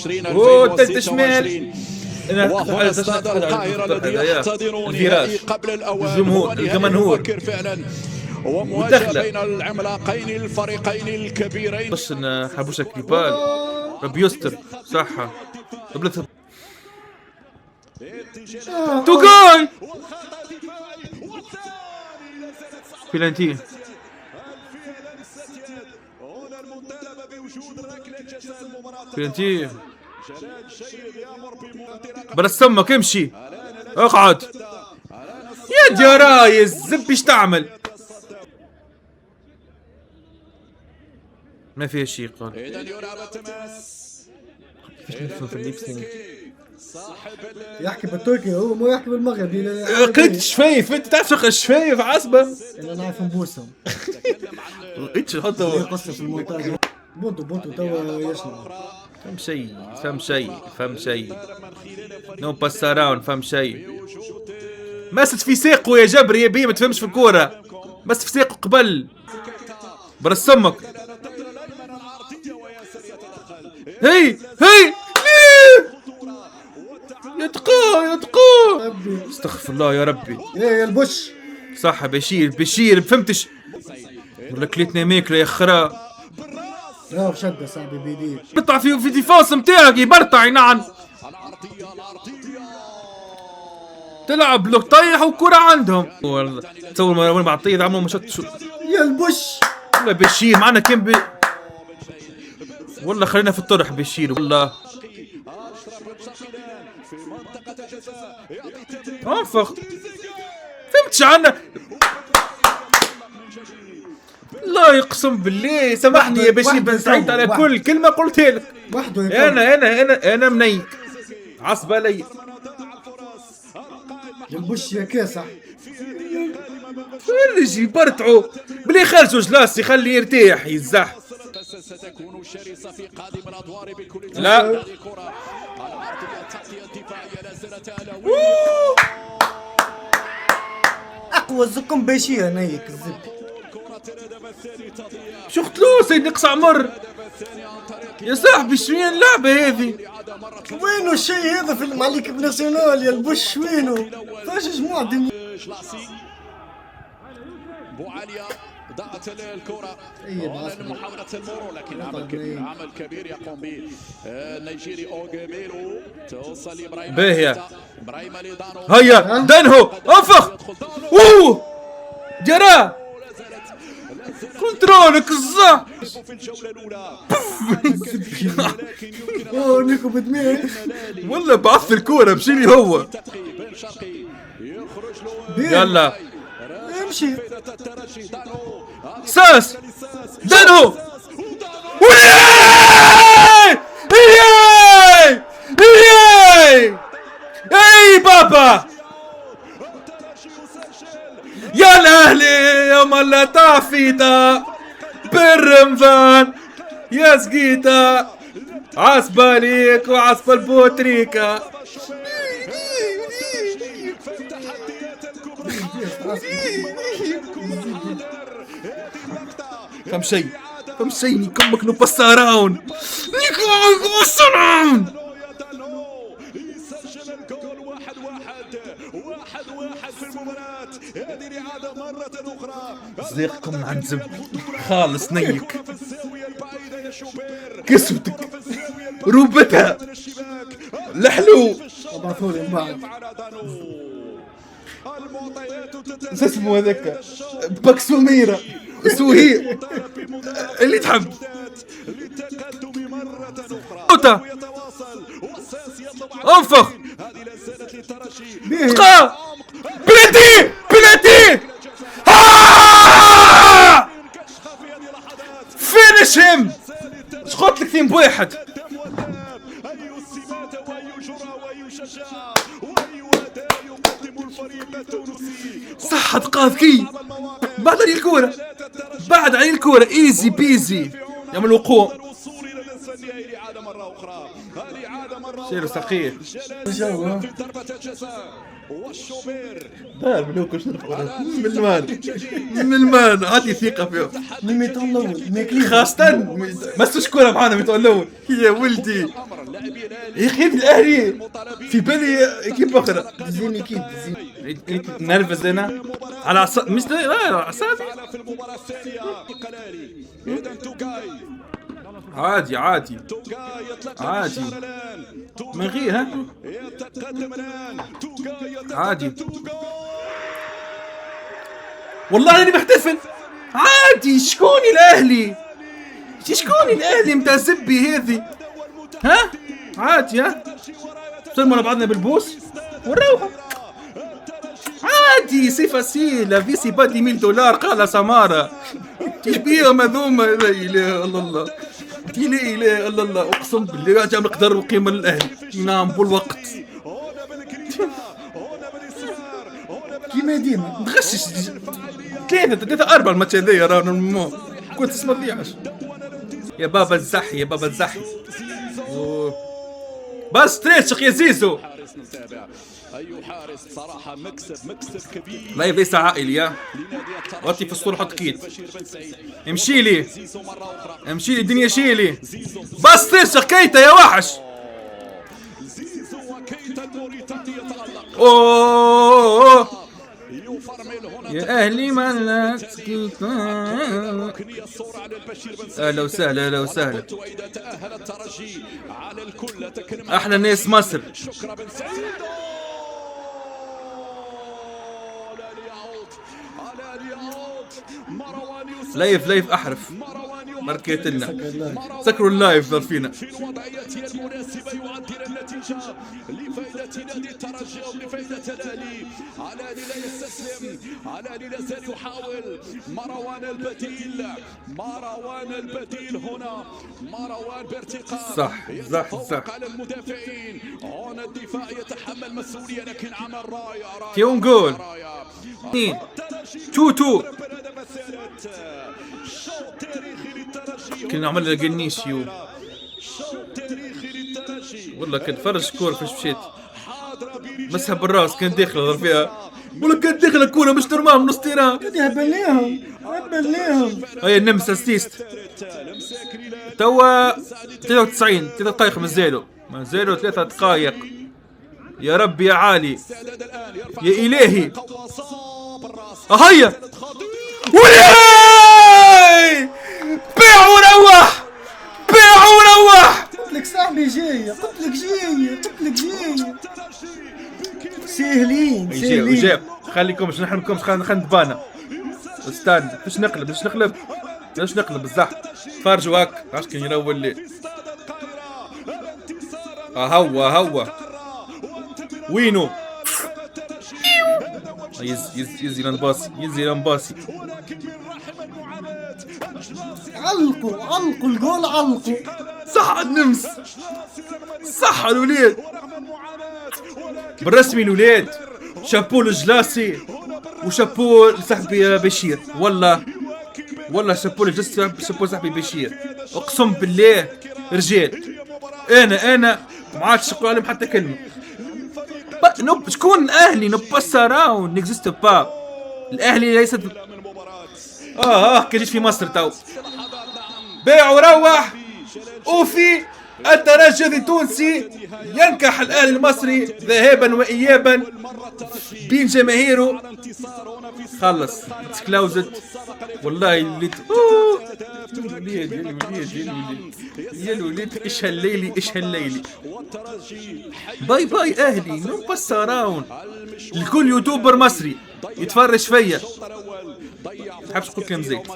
2025 والثالث شمال. وهنا استاد القاهرة الذي يحتضن النهائي قبل الأوان. الجمهور مبكر فعلا، ومواجهة بين العملاقين الفريقين الكبيرين. بس ان حبوشة كليبال ربي يستر صحة تو جول بلانتي. بلانتي برسمك امشي اقعد يا جرايز زب ايش تعمل. ما فيها شيء قال. اذا يلعب التماس. فيش نفهم في الليبسينج. يحكي بالتركي هو مو يحكي بالمغربي. قد شفايف انت تعرف شغل الشفايف عصبة. انا نعرف نبوسهم. ايش حطوا قصة في المونتاج. بونتو توا يشنو. فهم شيء نو باس اراوند فهم شيء. مست في ساقه يا جبري يا بيه ما تفهمش في الكورة. مست في ساقه قبل برسمك. هي يتقى استغفر الله يا ربي. يا البش صح بشير بفهمتش ولا كليتنا ماكله يا خرا. لا شدة صاحبي بيديك بطع في ديفاس متاعك يبرطع نعم. تلعب لو طيح وكرة عندهم. والله تصور ما مع الطيب عمو ما شط يا البش. والله بشير معنا كم والله خلينا في الطرح بشير والله. انفخ فهمتش عنا. لا يقسم بالله سامحني يا بشير بن سعيد على كل كلمة قلتها لك. انا منيك عصب علي. البش يا كاسح فرج يبرطعوا بلي خرجوا جلاس يخلي يرتاح يزح. ستكون شرسة في قادم الأدوار بكل لا اقوى زكم بشير نيك الزب. شو قتلوه سيد نقص عمر يا صاحبي شوين اللعبة هذه. وينو الشيء هذا في مع ليكيب ناسيونال يا البش وينو؟ فاش جموع دنيا. بوعاليا ضاعت الكرة محاولة المرور لكن عمل كبير يقوم به النيجيري اوغيميرو. توصل لابراهيم باهية ابراهيم ليدانو. هيا دانهو انفخ جرى كنترولك الصح. في الجولة الأولى نيكو بدمير والله بعث الكورة بشيلي هو. يلا امشي ساس دانهو اي بابا يا الاهلي يا ملا تعفيتا بالرمضان يا سقيتا عصبة ليك وعصبة البوتريكا. فهم شيء نكمك نبصراون يسجل الجول 1-1 في المباراة. هذه الإعادة مرة أخرى. صديقكم من عند زب خالص نيك في الزاوية البعيدة يا شوبير. كسبتك روبتها لحلو. ابعثولي بعد المعطيات اسمه هذاك بكسوميرا سوهي اللي تحب للتقدم مرة أخرى. ويتواصل والساس يطلب انفخ هذه لا زالت للترجي. بقى بلاتي فينش هيم شخط لك 2-1. أي السمات وأي جرأة وأي شجاعة وأي أداء يقدم الفريق التونسي. صح قاذكي بعد علي الكورة ايزي بيزي يعمل وقوع. الوصول إلى نصف النهائي لإعادة مرة أخرى. الإعادة مرة شيرو صحيح. جو. في ضربة الجزاء والشوبير دار بلوكش من المان من المان عندي ثقة فيهم من ميتون الاول ماكلين خاصة مسوش كورة معانا ميتون الأول يا ولدي يا أخي الأهلي في بالي إكيب أخرى زين اكيد زين. نرفز أنا على عصا مش لا على أعصابي في المباراة الثانية قلالي. إذا توغاي عادي توغاي يطلق عادي. الإشارة الآن. توغاي من غير ها يتقدم الآن. توغاي يتقدم. عادي. توغاي. والله أنا محتفل عادي. شكون الأهلي متاع زبي هذه ها عادي ها سلموا لبعضنا بالبوس ونروحوا عادي. سي فاسيل لا في سي با 10,000 دولار قال سمارة تيش بيهم هذوما. لا اله الا الله لا اله الا الله. اقسم بالله جا مقدار القيمة للاهلي ينام بالوقت هنا بالكريمة. هنا بالإصرار. هنا كيما ديما متغشش 3-4 الماتش هذايا راه نورمالمون كنت اسمه ضيعش يا بابا الزحي يا بابا الزحي. بس تريشق يا زيزو. حارس نتابع. أي حارس صراحة مكسب كبير لايف ليس عائلي يا لنادي الترجي. وطي في الصورة حط كيت بشير بن سعيد. امشي لي زيزو مرة أخرى. امشي لي الدنيا شيلي. بس تريشق كيتا يا وحش. زيزو وكيتا الموريتاني يتألق. اوه يفرمل هنا. يا اهلي ملك ركنية الصورة على البشير بن سعيد. اهلا وسهلا اهلا وسهلا. وإذا تأهل الترجي على الكل تكرم. احلى ناس مصر. شكرا بن سعيد. على الياوت مروان يوسف. لايف احرف مروان يوسف. ماركيت لنا سكروا اللايف ظرفينا. في الوضعية المناسبة يعدل النتيجة لفائدة نادي الترجي أو لفائدة الأهلي. على لا يستسلم. على لا زال يحاول. مروان البديل هنا. مروان بارتقاء صح يتفوق على المدافعين. هنا الدفاع يتحمل مسؤولية لكن عمل رائع. تيون جول 2-2 شوط تاريخي للترجي. كنا نعمل لها جنيشيو شوط تاريخي للترجي. والله كنت فرج كورة فاش مشيت حاضرة برجال. مسحب بالراس كانت داخلة ضرب فيها ولا كانت داخلة كورة مش نورمال من نص تيران. هبلناهم هيا النمس اسيست توا 93 3 دقائق مازالوا 3 دقائق. يا رب يا عالي يا إلهي. هيا ولاي بيع وروح قلت لك صاحبي جاي قلت لك جاي ساهلين وجاب خليكمش نحن خلينا نتبانا استنى باش نقلب بصح فرجوا هاك عاش كان يروي الليل. هو وينو يزي لنباسي علقوا الجول علقوا. صح النمس صح الوليد بالرسمي الوليد. شابو لجلاسي وشابو لصاحبي بشير. والله شابو صاحبي بشير اقسم بالله رجال. انا ما عادش نقول عليهم حتى كلمه. شكون الاهلي نباس راون نيكزيست با. الاهلي ليست كي جيت في مصر تو بيع وروح. وفي الترجي التونسي ينكح الاهلي المصري ذهابا وايابا بين جماهيره. خلص تكلاوزت والله الليت يا الوليد ايش هالليلي. باي اهلي نو بس راون. الكل يوتيوبر مصري يتفرج فيا. تحبش تقول كلام زيت